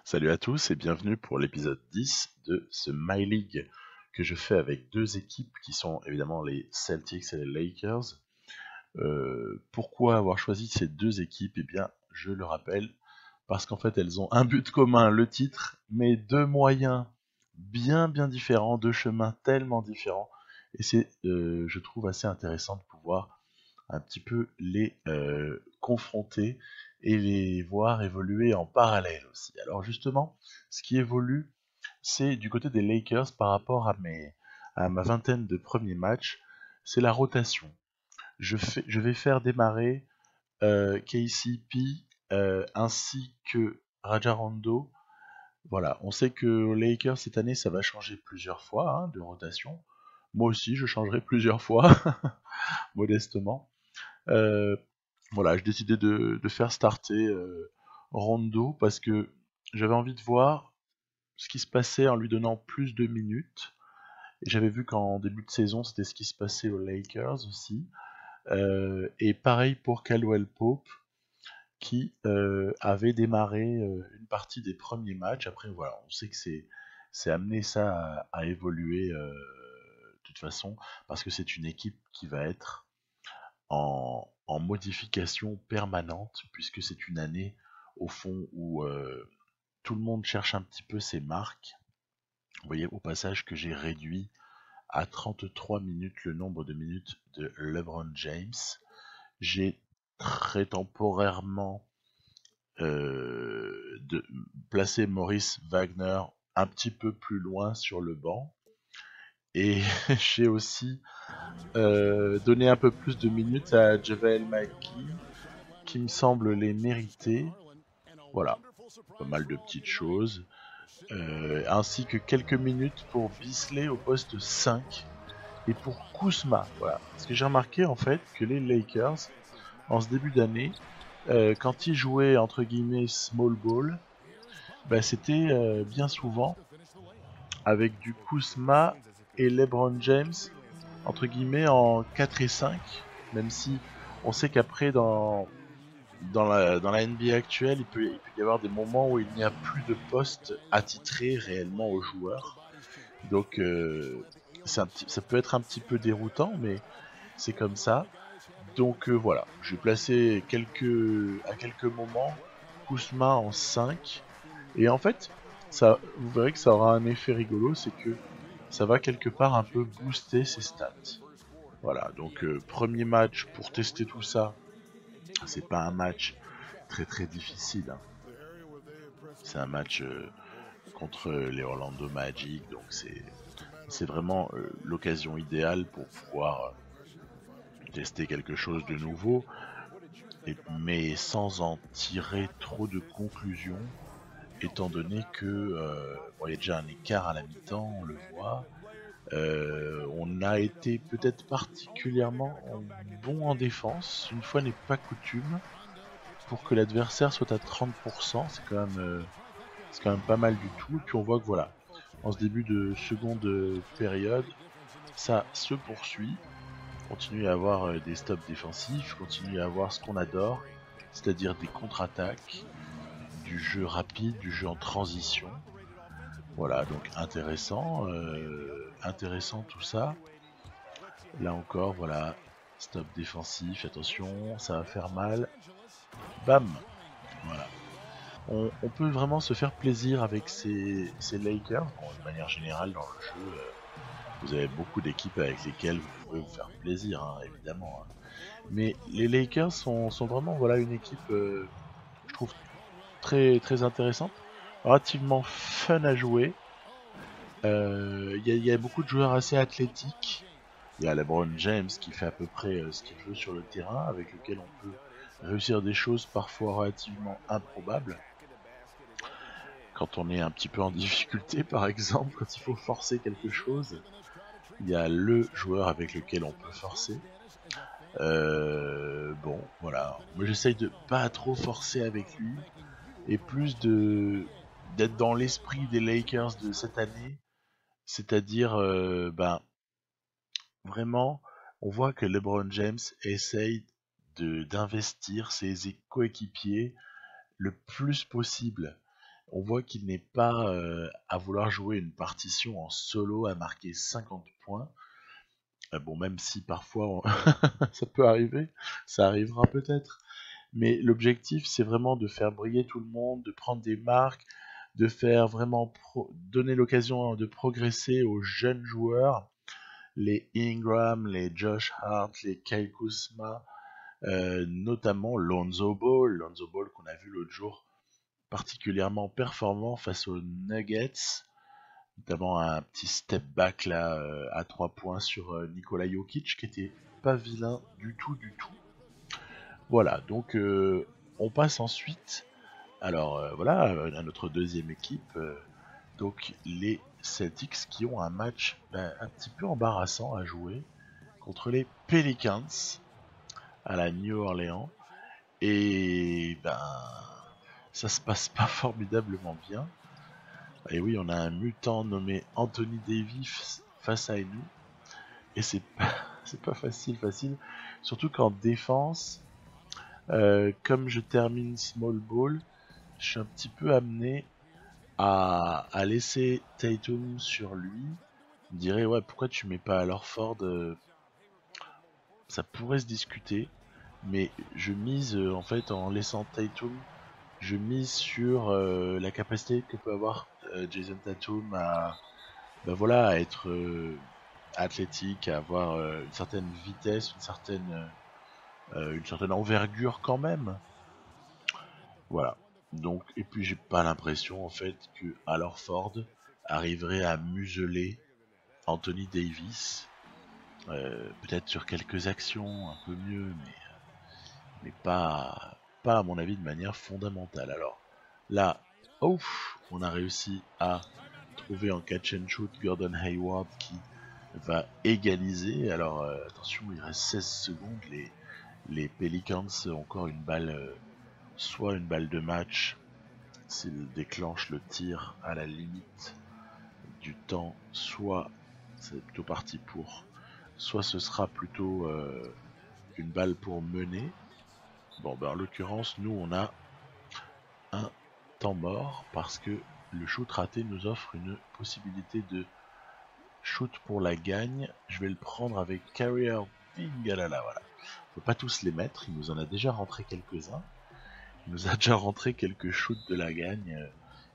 Salut à tous et bienvenue pour l'épisode 10 de ce My League que je fais avec deux équipes qui sont évidemment les Celtics et les Lakers. Pourquoi avoir choisi ces deux équipes? Eh bien, je le rappelle, parce qu'en fait elles ont un but commun, le titre, mais deux moyens bien différents, deux chemins tellement différents. Et c'est, je trouve, assez intéressant de pouvoir un petit peu les confronter et les voir évoluer en parallèle aussi. Alors justement, ce qui évolue, c'est du côté des Lakers par rapport à ma vingtaine de premiers matchs, c'est la rotation. Je vais faire démarrer KCP ainsi que Raja Rondo. Voilà, on sait que aux Lakers cette année ça va changer plusieurs fois hein, de rotation. Moi aussi je changerai plusieurs fois, modestement. Euh, voilà, j'ai décidé de faire starter Rondo parce que j'avais envie de voir ce qui se passait en lui donnant plus de minutes. Et j'avais vu qu'en début de saison, c'était ce qui se passait aux Lakers aussi. Et pareil pour Caldwell Pope, qui avait démarré une partie des premiers matchs. Après, voilà, on sait que c'est amené ça à évoluer de toute façon, parce que c'est une équipe qui va être en modification permanente, puisque c'est une année, au fond, où tout le monde cherche un petit peu ses marques. Vous voyez au passage que j'ai réduit à 33 minutes le nombre de minutes de LeBron James. J'ai très temporairement placé Maurice Wagner un petit peu plus loin sur le banc. Et j'ai aussi donné un peu plus de minutes à JaVale McGee, qui me semble les mériter. Voilà, pas mal de petites choses. Ainsi que quelques minutes pour Bisley au poste 5 et pour Kuzma. Voilà. Parce que j'ai remarqué en fait que les Lakers, en ce début d'année, quand ils jouaient entre guillemets small ball, bah, c'était bien souvent avec du Kuzma et LeBron James entre guillemets en 4 et 5, même si on sait qu'après dans la NBA actuelle, il peut y avoir des moments où il n'y a plus de poste attitré réellement aux joueurs. Donc ça peut être un petit peu déroutant, mais c'est comme ça. Donc voilà, j'ai placé à quelques moments Kuzma en 5. Et en fait, ça, vous verrez que ça aura un effet rigolo, c'est que ça va quelque part un peu booster ses stats. Voilà, donc premier match pour tester tout ça, c'est pas un match très difficile, hein. C'est un match contre les Orlando Magic, donc c'est vraiment l'occasion idéale pour pouvoir tester quelque chose de nouveau, mais sans en tirer trop de conclusions, étant donné que bon, il y a déjà un écart à la mi-temps, on le voit. On a été peut-être particulièrement bon en défense, une fois n'est pas coutume, pour que l'adversaire soit à 30%, c'est quand même pas mal du tout. Et puis on voit que voilà, en ce début de seconde période, ça se poursuit. Continue à avoir des stops défensifs, continue à avoir ce qu'on adore, c'est-à-dire des contre-attaques, du jeu rapide, du jeu en transition. Voilà, donc intéressant tout ça. Là encore, voilà, stop défensif, attention, ça va faire mal. Bam, voilà. On peut vraiment se faire plaisir avec ces Lakers. Bon, de manière générale, dans le jeu, vous avez beaucoup d'équipes avec lesquelles vous pouvez vous faire plaisir, hein, évidemment, hein. Mais les Lakers sont vraiment voilà, une équipe, je trouve, très intéressante, relativement fun à jouer. Il y a beaucoup de joueurs assez athlétiques. Il y a LeBron James qui fait à peu près ce qu'il veut sur le terrain, avec lequel on peut réussir des choses parfois relativement improbables. Quand on est un petit peu en difficulté, par exemple, quand il faut forcer quelque chose, il y a le joueur avec lequel on peut forcer. Bon, voilà. Moi, j'essaye de pas trop forcer avec lui et plus de d'être dans l'esprit des Lakers de cette année, c'est-à-dire, ben, vraiment, on voit que LeBron James essaye d'investir ses coéquipiers le plus possible. On voit qu'il n'est pas à vouloir jouer une partition en solo à marquer 50 points. Bon, même si parfois ça peut arriver, ça arrivera peut-être. Mais l'objectif, c'est vraiment de faire briller tout le monde, de prendre des marques, de faire vraiment donner l'occasion de progresser aux jeunes joueurs, les Ingram, les Josh Hart, les Kyle Kuzma, notamment Lonzo Ball qu'on a vu l'autre jour particulièrement performant face aux Nuggets, notamment un petit step back là à 3 points sur Nikola Jokic qui était pas vilain du tout du tout. Voilà, donc on passe ensuite alors voilà à notre deuxième équipe, donc les Celtics qui ont un match un petit peu embarrassant à jouer contre les Pelicans à la New Orleans et ça se passe pas formidablement bien. Et oui, on a un mutant nommé Anthony Davis face à nous. Et c'est pas facile. Surtout qu'en défense, comme je termine small ball, je suis un petit peu amené à laisser Tatum sur lui. Je me dirais, ouais, pourquoi tu mets pas alors Ford ça pourrait se discuter. Mais je mise, en fait, en laissant Tatum, je mise sur la capacité que peut avoir Jason Tatum à être athlétique, à avoir une certaine vitesse, une certaine envergure quand même. Voilà. Donc, et puis j'ai pas l'impression en fait que Al Horford arriverait à museler Anthony Davis. Peut-être sur quelques actions un peu mieux, mais pas à mon avis de manière fondamentale. Alors là, ouf, on a réussi à trouver en catch and shoot Gordon Hayward qui va égaliser. Alors attention, il reste 16 secondes. Les Pelicans ont encore une balle, soit une balle de match s'ils déclenchent le tir à la limite du temps, soit c'est plutôt parti pour, soit ce sera plutôt une balle pour mener. Bon, en l'occurrence, nous on a un temps mort parce que le shoot raté nous offre une possibilité de shoot pour la gagne. Je vais le prendre avec Kyrie Irving. Ah là là, voilà. On peut pas tous les mettre. Il nous en a déjà rentré quelques-uns. Il nous a déjà rentré quelques shoots de la gagne,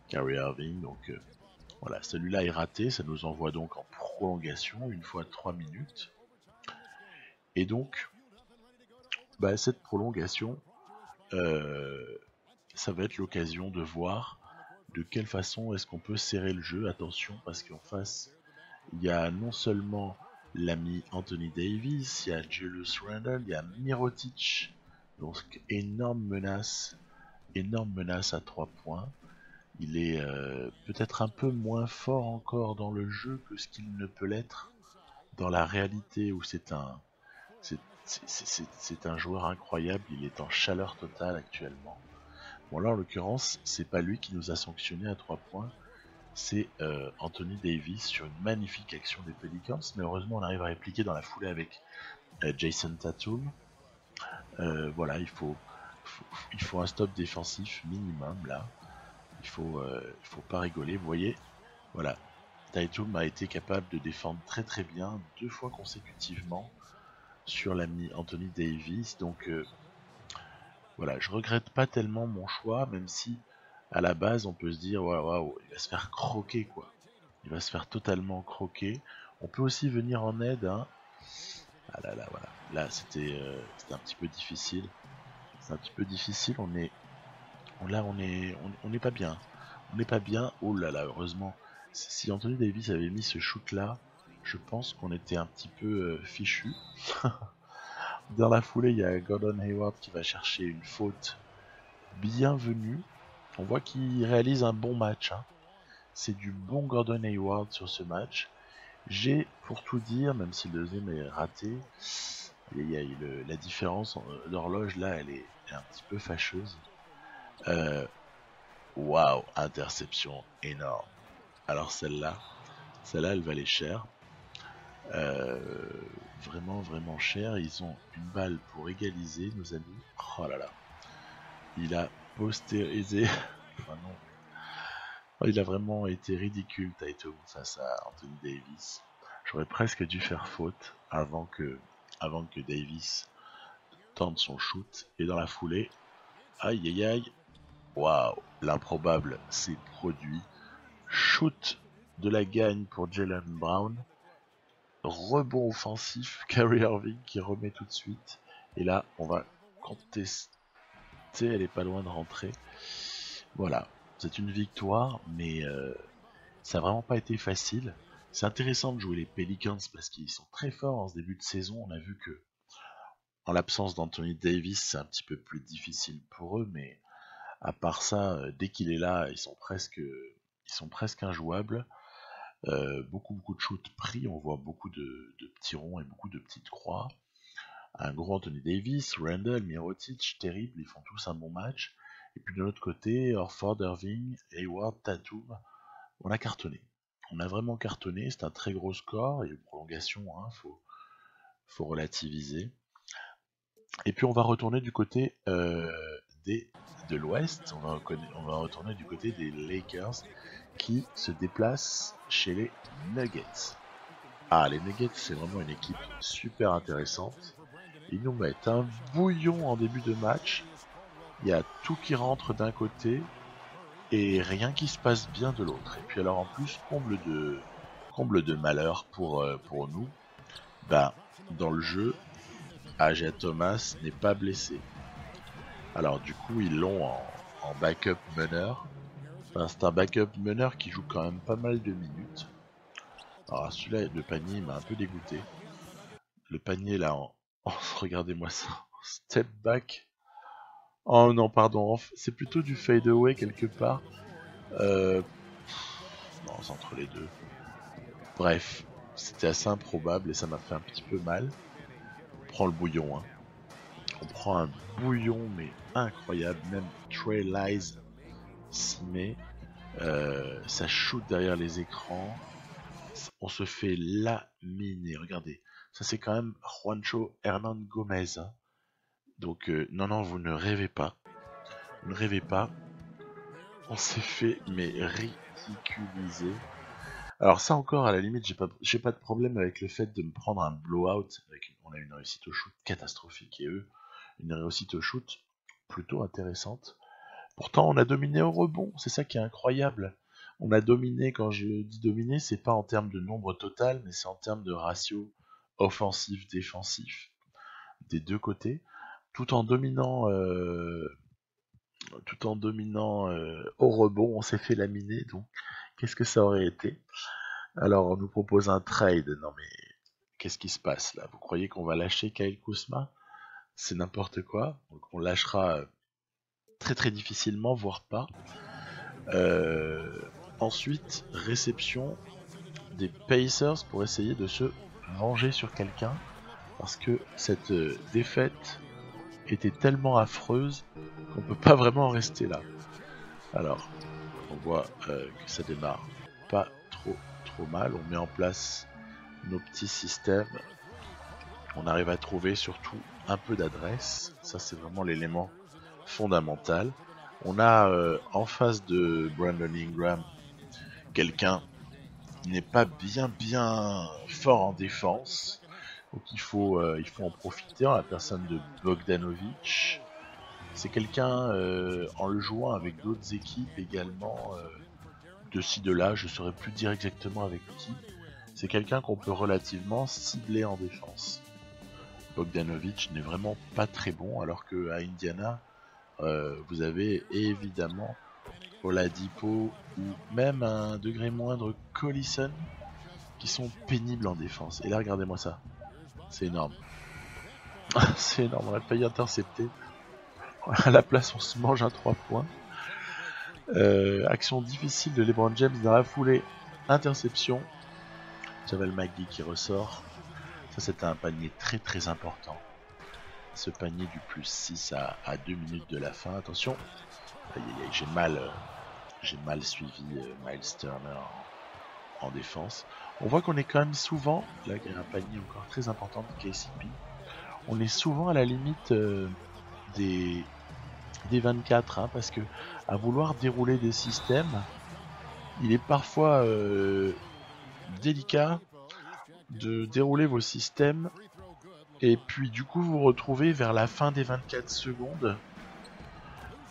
Kyrie Irving. Donc voilà, celui-là est raté. Ça nous envoie donc en prolongation, une fois 3 minutes. Et donc, cette prolongation, ça va être l'occasion de voir de quelle façon est-ce qu'on peut serrer le jeu. Attention, parce qu'en face, il y a non seulement l'ami Anthony Davis, il y a Julius Randle, il y a Mirotic, donc énorme menace à 3 points. Il est peut-être un peu moins fort encore dans le jeu que ce qu'il ne peut l'être dans la réalité où c'est un joueur incroyable, il est en chaleur totale actuellement. Bon là en l'occurrence, c'est pas lui qui nous a sanctionné à 3 points, c'est Anthony Davis sur une magnifique action des Pelicans, mais heureusement on arrive à répliquer dans la foulée avec Jason Tatum. Voilà, il faut un stop défensif minimum là. Il faut pas rigoler, vous voyez. Voilà, Tatum a été capable de défendre très très bien 2 fois consécutivement sur l'ami Anthony Davis. Donc voilà, je regrette pas tellement mon choix, même si à la base on peut se dire waouh, il va se faire croquer quoi. Il va se faire totalement croquer. On peut aussi venir en aide, hein. Ah là là, voilà. Là c'était un petit peu difficile. C'est un petit peu difficile. On n'est pas bien. On n'est pas bien. Oh là là, heureusement. Si Anthony Davis avait mis ce shoot là, je pense qu'on était un petit peu fichu. Dans la foulée, il y a Gordon Hayward qui va chercher une faute bienvenue. On voit qu'il réalise un bon match, hein. C'est du bon Gordon Hayward sur ce match. J'ai, pour tout dire, même si le deuxième est raté, la différence d'horloge là, elle est un petit peu fâcheuse. Waouh, interception énorme. Alors celle-là, elle valait cher. Vraiment cher. Ils ont une balle pour égaliser, nos amis. Oh là là. Il a postérisé. Enfin non. Oh, il a vraiment été ridicule, Tatum, face à Anthony Davis. J'aurais presque dû faire faute avant que Davis tente son shoot. Et dans la foulée, aïe aïe aïe, waouh, l'improbable s'est produit. Shoot de la gagne pour Jaylen Brown. Rebond offensif, Kyrie Irving qui remet tout de suite. Et là, on va contester, elle est pas loin de rentrer. Voilà, c'est une victoire, mais ça n'a vraiment pas été facile. C'est intéressant de jouer les Pelicans parce qu'ils sont très forts en ce début de saison. On a vu que, en l'absence d'Anthony Davis, c'est un petit peu plus difficile pour eux, mais à part ça, dès qu'il est là, ils sont presque injouables. Beaucoup de shoots pris, on voit beaucoup de petits ronds et beaucoup de petites croix. Un gros Anthony Davis, Randall, Mirotic, terrible, ils font tous un bon match. Et puis de l'autre côté, Horford, Irving, Hayward, Tatum, on a cartonné. On a vraiment cartonné, c'est un très gros score, il y a eu une prolongation, hein, faut relativiser. Et puis on va retourner du côté de l'Ouest, on va retourner du côté des Lakers qui se déplacent chez les Nuggets. Ah, les Nuggets, c'est vraiment une équipe super intéressante. Ils nous mettent un bouillon en début de match. Il y a tout qui rentre d'un côté et rien qui se passe bien de l'autre. Et puis alors en plus, comble de malheur pour nous, bah, dans le jeu, Isaiah Thomas n'est pas blessé. Alors du coup, ils l'ont en backup meneur. Enfin, c'est un backup meneur qui joue quand même pas mal de minutes. Alors celui-là, le panier m'a un peu dégoûté. Le panier là, regardez-moi ça, step back. Oh non, pardon, c'est plutôt du fade away quelque part. Non, c'est entre les deux. Bref, c'était assez improbable et ça m'a fait un petit peu mal. On prend le bouillon, hein. On prend un bouillon, mais incroyable. Même Trey Lyles s'y met. Ça shoot derrière les écrans. On se fait laminer. Regardez, ça c'est quand même Juancho Hernan Gomez. Hein. Donc, non, vous ne rêvez pas. Vous ne rêvez pas. On s'est fait, mais ridiculiser. Alors ça encore, à la limite, j'ai pas de problème avec le fait de me prendre un blowout. On a une réussite au shoot catastrophique et eux, une réussite au shoot plutôt intéressante. Pourtant, on a dominé au rebond, c'est ça qui est incroyable. On a dominé, quand je dis dominer, c'est pas en termes de nombre total, mais c'est en termes de ratio offensif-défensif des deux côtés, tout en dominant au rebond. On s'est fait laminer, donc qu'est-ce que ça aurait été? Alors on nous propose un trade, non mais qu'est-ce qui se passe là? Vous croyez qu'on va lâcher Kyle Kuzma? C'est n'importe quoi, donc on lâchera très très difficilement, voire pas. Ensuite, réception des Pacers pour essayer de se venger sur quelqu'un, parce que cette défaite était tellement affreuse qu'on peut pas vraiment rester là. Alors, on voit que ça démarre pas trop mal, on met en place nos petits systèmes, on arrive à trouver surtout un peu d'adresse, ça c'est vraiment l'élément fondamental. On a en face de Brandon Ingram quelqu'un qui n'est pas bien fort en défense, donc il faut en profiter en la personne de Bogdanovic. C'est quelqu'un, en le jouant avec d'autres équipes également, de ci de là, je ne saurais plus dire exactement avec qui, c'est quelqu'un qu'on peut relativement cibler en défense. Bogdanovic n'est vraiment pas très bon, alors qu'à Indiana, vous avez évidemment Oladipo ou même à un degré moindre Collison qui sont pénibles en défense. Et là, regardez-moi ça, c'est énorme. C'est énorme, on a failli intercepter. À la place, on se mange un 3 points. Action difficile de LeBron James dans la foulée. Interception. Javel McGee qui ressort. Ça, c'était un panier très très important. Ce panier du plus 6 à 2 minutes de la fin. Attention. Aïe, aïe, aïe, j'ai mal suivi Miles Turner en défense. On voit qu'on est quand même souvent, là il y a un panier encore très important de KCP, on est souvent à la limite des 24, hein, parce que à vouloir dérouler des systèmes, il est parfois délicat de dérouler vos systèmes et puis du coup vous retrouvez vers la fin des 24 secondes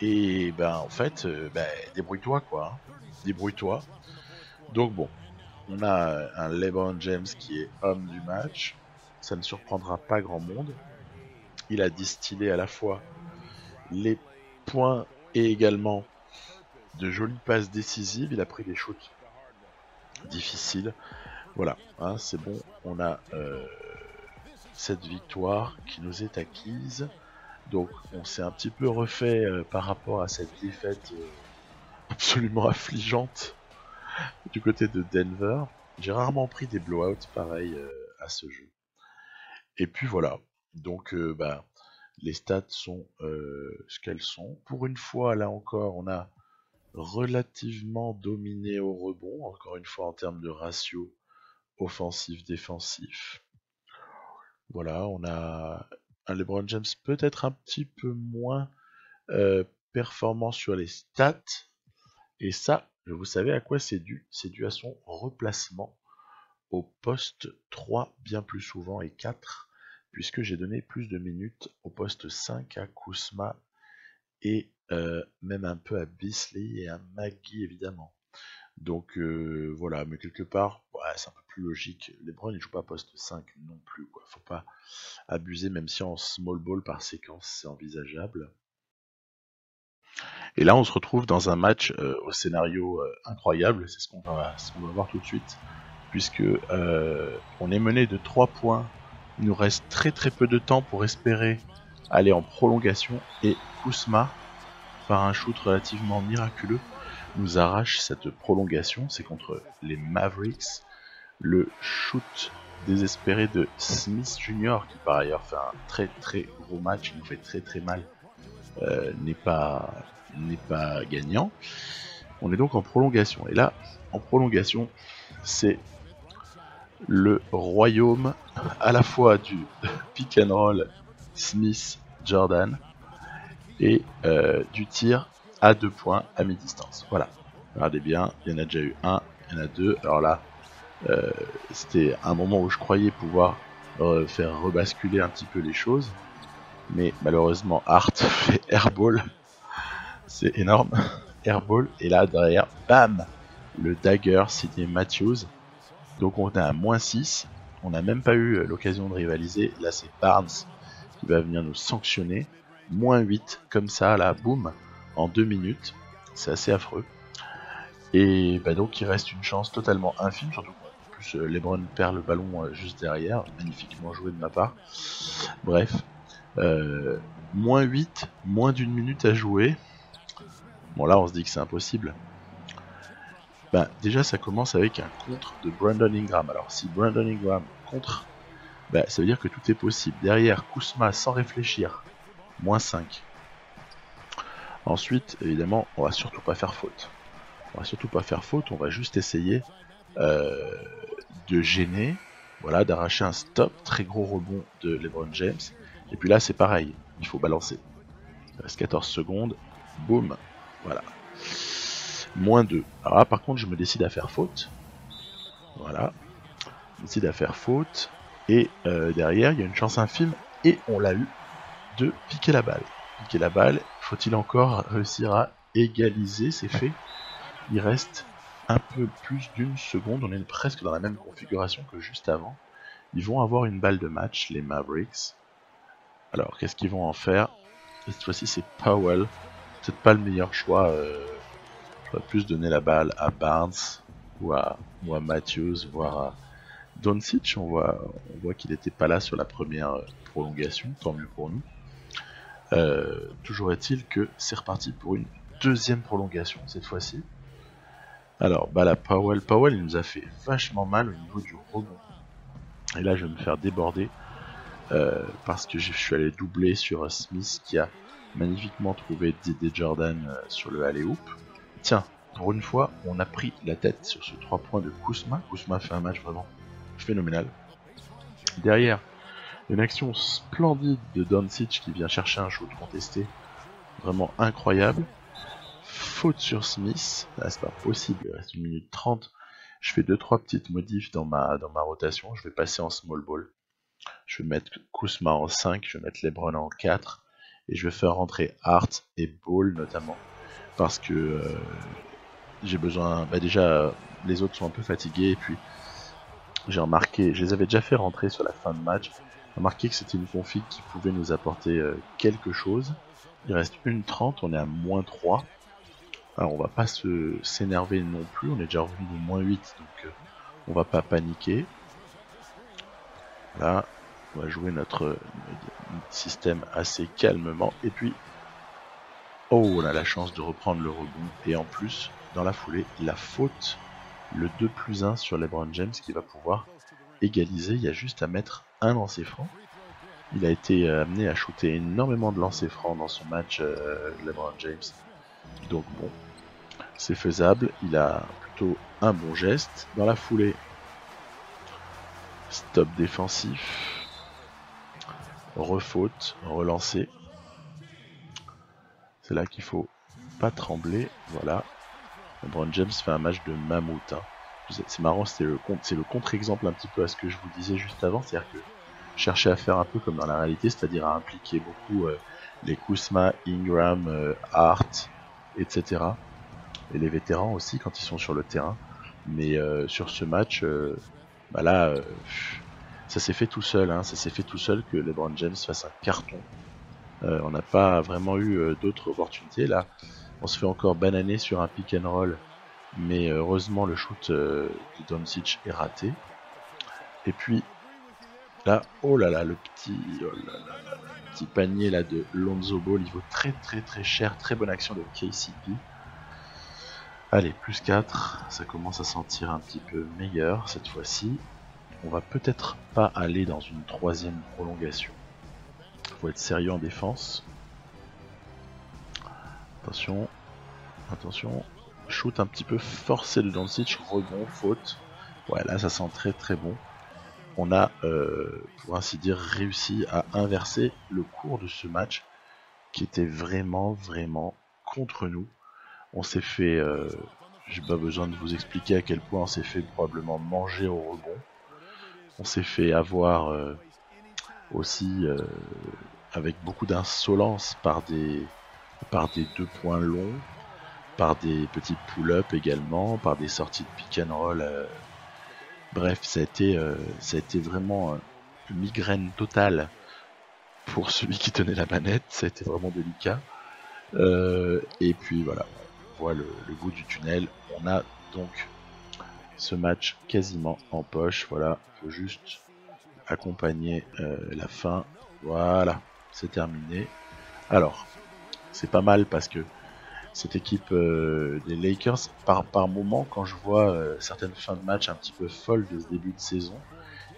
et ben en fait débrouille-toi quoi, hein. Débrouille-toi. Donc bon, on a un LeBron James qui est homme du match, ça ne surprendra pas grand monde. Il a distillé à la fois les points et également de jolies passes décisives, il a pris des shoots difficiles. Voilà, hein, c'est bon, on a cette victoire qui nous est acquise. Donc on s'est un petit peu refait par rapport à cette défaite absolument affligeante du côté de Denver. J'ai rarement pris des blowouts pareils à ce jeu. Et puis voilà, donc les stats sont ce qu'elles sont. Pour une fois, là encore, on a relativement dominé au rebond, encore une fois en termes de ratio offensif-défensif. Voilà, on a un LeBron James peut-être un petit peu moins performant sur les stats. Et ça, vous savez à quoi c'est dû? C'est dû à son replacement au poste 3 bien plus souvent et 4, puisque j'ai donné plus de minutes au poste 5 à Kuzma et même un peu à Beasley et à Maggie évidemment. Donc voilà, mais quelque part, c'est un peu plus logique. LeBron il joue pas poste 5 non plus, quoi. Faut pas abuser, même si en small ball par séquence c'est envisageable. Et là on se retrouve dans un match au scénario incroyable, c'est ce qu'on va voir tout de suite, puisque on est mené de 3 points, il nous reste très peu de temps pour espérer aller en prolongation, et Kuzma, par un shoot relativement miraculeux, nous arrache cette prolongation. C'est contre les Mavericks, le shoot désespéré de Smith Jr., qui par ailleurs fait un très gros match, il nous fait très mal, n'est pas gagnant. On est donc en prolongation, et là en prolongation c'est le royaume à la fois du pick and roll Smith Jordan et du tir à 2 points à mi-distance. Voilà, regardez bien, il y en a déjà eu un, il y en a deux. Alors là, c'était un moment où je croyais pouvoir faire rebasculer un petit peu les choses, mais malheureusement Hart fait airball, c'est énorme, airball, et là derrière, bam, le dagger signé Matthews. Donc on est à -6, on n'a même pas eu l'occasion de rivaliser, là c'est Barnes qui va venir nous sanctionner. -8 comme ça, là, boum, en 2 minutes, c'est assez affreux. Et donc il reste une chance totalement infime, surtout qu'en plus LeBron perd le ballon juste derrière, magnifiquement joué de ma part. Bref, -8, moins d'1 minute à jouer. Bon là on se dit que c'est impossible. Déjà ça commence avec un contre de Brandon Ingram. Alors si Brandon Ingram contre, ça veut dire que tout est possible. Derrière, Kuzma sans réfléchir, -5. Ensuite, évidemment, on va surtout pas faire faute. On va juste essayer de gêner, voilà, d'arracher un stop, très gros rebond de LeBron James. Et puis là, c'est pareil, il faut balancer. Il reste 14 secondes, boum, voilà. -2. Alors là, par contre, je me décide à faire faute. Voilà, je décide à faire faute. Et derrière, il y a une chance infime, et on l'a eu, de piquer la balle. Faut-il encore réussir à égaliser? C'est fait. Il reste un peu plus d'1 seconde. On est presque dans la même configuration que juste avant. Ils vont avoir une balle de match, les Mavericks. Alors, qu'est-ce qu'ils vont en faire? Cette fois-ci, c'est Powell. Peut-être pas le meilleur choix. J'aurais plus donné la balle à Barnes ou à Matthews, voire à Doncic. On voit qu'il n'était pas là sur la première prolongation. Tant mieux pour nous. Toujours est-il que c'est reparti pour une deuxième prolongation cette fois-ci. Alors, la Powell, il nous a fait vachement mal au niveau du rebond. Et là, je vais me faire déborder parce que je suis allé doubler sur Smith qui a magnifiquement trouvé D.D. Jordan sur le alley-oop. Tiens, pour une fois, on a pris la tête sur ce 3 points de Kuzma. Kuzma fait un match vraiment phénoménal. Derrière, une action splendide de Doncic qui vient chercher un shoot contesté, vraiment incroyable. faute sur Smith. Là, c'est pas possible, il reste 1 minute 30. Je fais 2-3 petites modifs dans ma rotation. Je vais passer en small ball. Je vais mettre Kuzma en 5, je vais mettre LeBron en 4. Et je vais faire rentrer Hart et Ball notamment. Parce que j'ai besoin... déjà, les autres sont un peu fatigués. Et puis, j'ai remarqué... Je les avais déjà fait rentrer sur la fin de match. J'ai remarqué que c'était une config qui pouvait nous apporter quelque chose. Il reste 1:30, on est à -3. Alors on va pas s'énerver non plus, on est déjà revenu de -8, donc on va pas paniquer. Là, on va jouer notre système assez calmement. Et puis, oh, on a la chance de reprendre le rebond. Et en plus, dans la foulée, la faute, le 2+1 sur LeBron James qui va pouvoir égaliser. Il y a juste à mettre un lancer franc. Il a été amené à shooter énormément de lancers francs dans son match, LeBron James. Donc bon, c'est faisable. Il a plutôt un bon geste. Dans la foulée, stop défensif. Refaute, relancer. C'est là qu'il faut pas trembler. Voilà. LeBron James fait un match de mammouth. Hein. C'est marrant, c'est le contre-exemple un petit peu à ce que je vous disais juste avant. C'est-à-dire que chercher à faire un peu comme dans la réalité, c'est-à-dire à impliquer beaucoup les Kuzma, Ingram, Hart, etc. Et les vétérans aussi quand ils sont sur le terrain. Mais sur ce match, là, ça s'est fait tout seul. Hein. Ça s'est fait tout seul que LeBron James fasse un carton. On n'a pas vraiment eu d'autres opportunités. Là, on se fait encore bananer sur un pick and roll. Mais heureusement, le shoot de Doncic est raté. Et puis, là, oh là là, le petit panier là de Lonzo Ball, il vaut très très très cher, très bonne action de KCP. Allez, +4, ça commence à sentir un petit peu meilleur cette fois-ci. On va peut-être pas aller dans une 3e prolongation. Faut être sérieux en défense. Attention, attention. Shoot un petit peu forcé de Doncic, rebond, faute. Ouais, là ça sent très très bon. On a, pour ainsi dire, réussi à inverser le cours de ce match qui était vraiment, vraiment contre nous. On s'est fait, j'ai pas besoin de vous expliquer à quel point on s'est fait probablement manger au rebond. On s'est fait avoir aussi avec beaucoup d'insolence par des 2 points longs, par des petits pull-ups également, par des sorties de pick and roll. Bref, ça a été vraiment une migraine totale pour celui qui tenait la manette. Ça a été vraiment délicat. Et puis voilà, on voit le bout du tunnel. On a donc ce match quasiment en poche. Voilà, il faut juste accompagner la fin. Voilà, c'est terminé. Alors, c'est pas mal parce que cette équipe des Lakers, par moment, quand je vois certaines fins de match un petit peu folles de ce début de saison,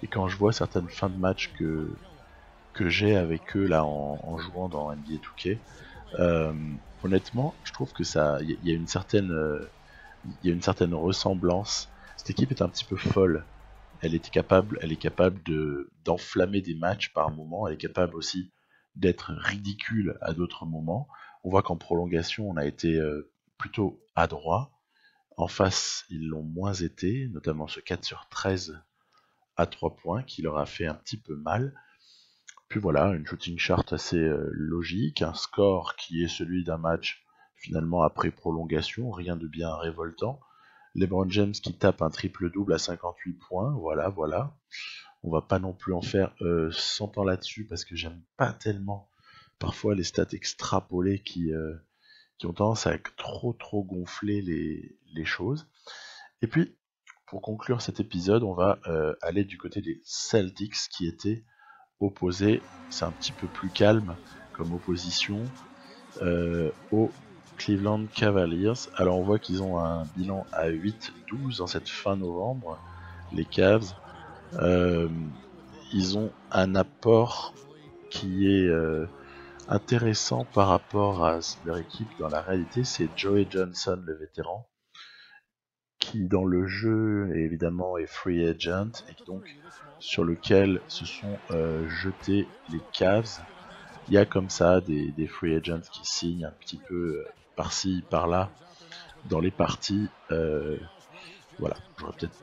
et quand je vois certaines fins de match que j'ai avec eux là en jouant dans NBA 2K, honnêtement, je trouve que il y a une certaine ressemblance. Cette équipe est un petit peu folle. Elle est capable d'enflammer des matchs par moment. Elle est capable aussi d'être ridicule à d'autres moments. On voit qu'en prolongation, on a été plutôt adroit. En face, ils l'ont moins été, notamment ce 4/13 à 3 points qui leur a fait un petit peu mal. Puis voilà, une shooting chart assez logique, un score qui est celui d'un match finalement après prolongation, rien de bien révoltant. LeBron James qui tape un triple-double à 58 points, voilà. On va pas non plus en faire 100 ans là-dessus parce que j'aime pas tellement parfois les stats extrapolées qui ont tendance à trop gonfler les choses. Et puis, pour conclure cet épisode, on va aller du côté des Celtics qui étaient opposés, c'est un petit peu plus calme comme opposition, aux Cleveland Cavaliers. Alors on voit qu'ils ont un bilan à 8-12 en cette fin novembre, les Cavs. Ils ont un apport qui est intéressant par rapport à leur équipe dans la réalité, c'est Joey Johnson, le vétéran, qui dans le jeu évidemment est free agent et donc sur lequel se sont jetés les Cavs. Il y a comme ça des free agents qui signent un petit peu par-ci, par-là dans les parties. Voilà, j'aurais peut-être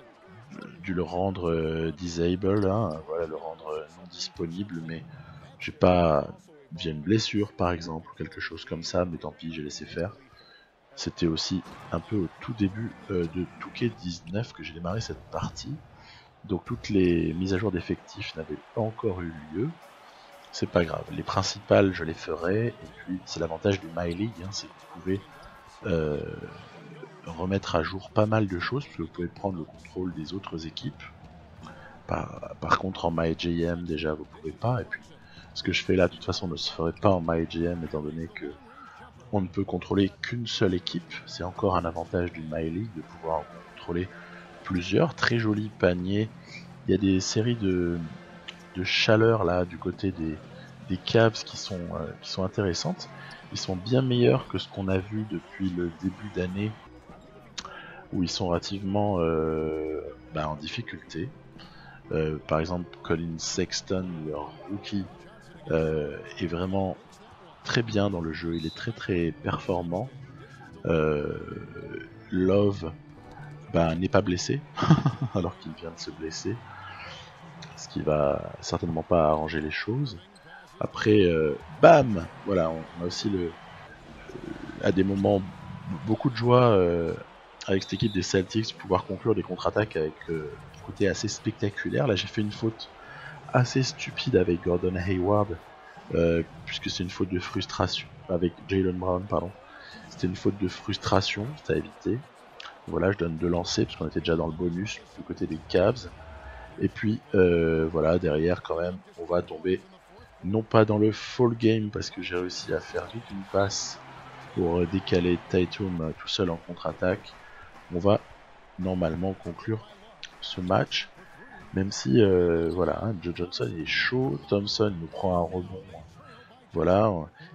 dû le rendre disable, hein, voilà, le rendre non disponible, mais j'ai pas via une blessure par exemple, quelque chose comme ça, mais tant pis, j'ai laissé faire. C'était aussi un peu au tout début de 2K19 que j'ai démarré cette partie, donc toutes les mises à jour d'effectifs n'avaient pas encore eu lieu. C'est pas grave, les principales je les ferai, et puis c'est l'avantage du My League, hein, c'est que vous pouvez remettre à jour pas mal de choses, puisque vous pouvez prendre le contrôle des autres équipes. Par contre en MyGM déjà vous pouvez pas, et puis ce que je fais là de toute façon ne se ferait pas en MyGM étant donné que on ne peut contrôler qu'une seule équipe. C'est encore un avantage du My League de pouvoir en contrôler plusieurs. Très jolis paniers. Il y a des séries de chaleur là du côté des Cavs qui sont intéressantes. Ils sont bien meilleurs que ce qu'on a vu depuis le début d'année où ils sont relativement en difficulté. Par exemple, Colin Sexton, leur rookie, est vraiment très bien dans le jeu. Il est très très performant. Love n'est pas blessé, alors qu'il vient de se blesser, ce qui va certainement pas arranger les choses. Après, bam, voilà, on a aussi à des moments beaucoup de joie avec cette équipe des Celtics pouvoir conclure des contre-attaques avec un côté assez spectaculaire. Là, j'ai fait une faute assez stupide avec Gordon Hayward, puisque c'est une faute de frustration avec Jaylen Brown, pardon. C'était une faute de frustration, c'était à éviter. Voilà, je donne 2 lancers parce qu'on était déjà dans le bonus du côté des Cavs. Et puis voilà, derrière quand même, on va tomber non pas dans le fall game parce que j'ai réussi à faire vite une passe pour décaler Tatum tout seul en contre-attaque. On va normalement conclure ce match, même si voilà, hein, Joe Johnson est chaud, Thompson nous prend un rebond. Voilà,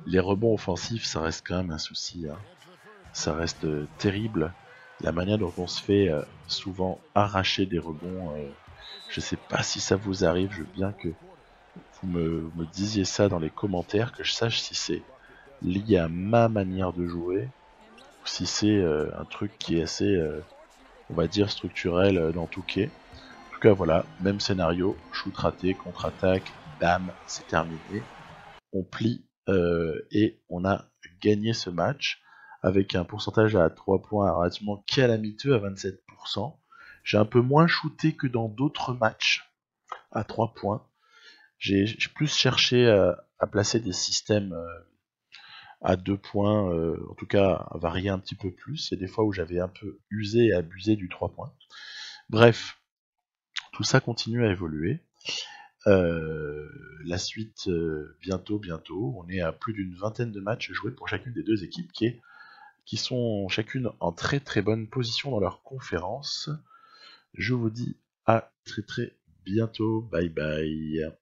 les rebonds offensifs, ça reste quand même un souci. Hein. Ça reste terrible. La manière dont on se fait souvent arracher des rebonds, je sais pas si ça vous arrive, je veux bien que vous me disiez ça dans les commentaires, que je sache si c'est lié à ma manière de jouer, ou si c'est un truc qui est assez, on va dire, structurel dans Touquet. En tout cas, voilà, même scénario, shoot raté, contre-attaque, bam, c'est terminé. On plie et on a gagné ce match avec un pourcentage à 3 points relativement calamiteux à 27%. J'ai un peu moins shooté que dans d'autres matchs à 3 points. J'ai plus cherché à placer des systèmes à 2 points, en tout cas à varier un petit peu plus. Et des fois où j'avais un peu usé et abusé du 3 points. Bref, tout ça continue à évoluer. La suite bientôt. On est à plus d'une vingtaine de matchs joués pour chacune des deux équipes qui sont chacune en très très bonne position dans leur conférence. Je vous dis à très très bientôt. Bye bye.